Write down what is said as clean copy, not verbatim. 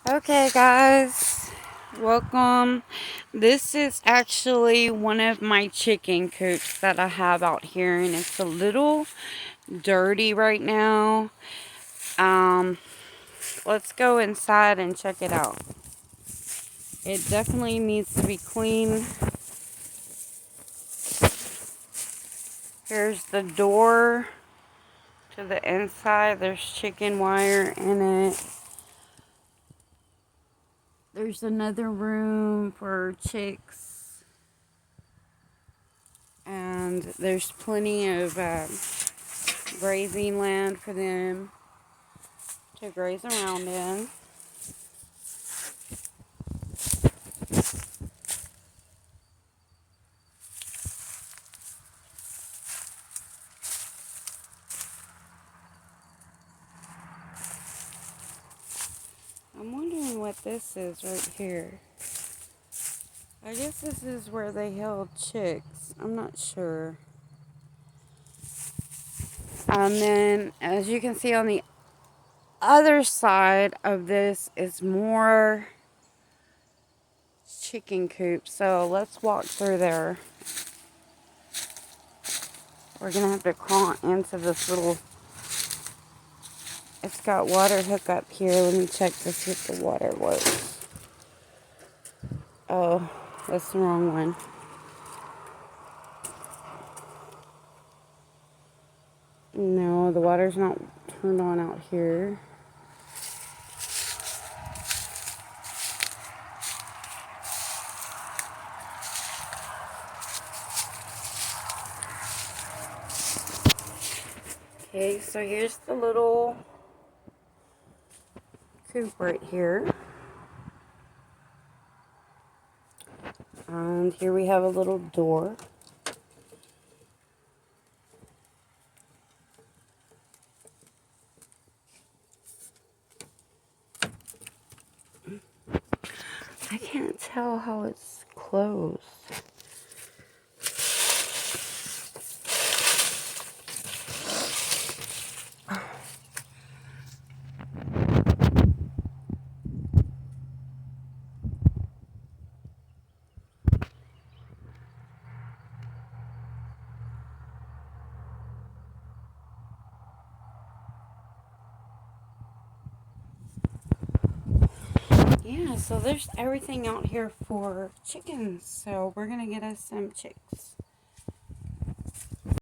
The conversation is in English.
Okay, guys, welcome. This is actually one of my chicken coops that I have out here, and it's a little dirty right now. Um, let's go inside and check it out. It definitely needs to be clean. Here's the door to the inside. There's chicken wire in it. There's another room for chicks. And there's plenty of grazing land for them to graze around in. I'm wondering what this is right here. I guess this is where they held chicks. I'm not sure. And then, as you can see on the other side of this is more chicken coops. So let's walk through there. We're going to have to crawl into this little... It's got water hookup here. Let me check to see if the water works. Oh, that's the wrong one. No, the water's not turned on out here. Okay, so here's the little coop right here. And here we have a little door. I can't tell how it's closed. Yeah, so there's everything out here for chickens. So we're going to get us some chicks.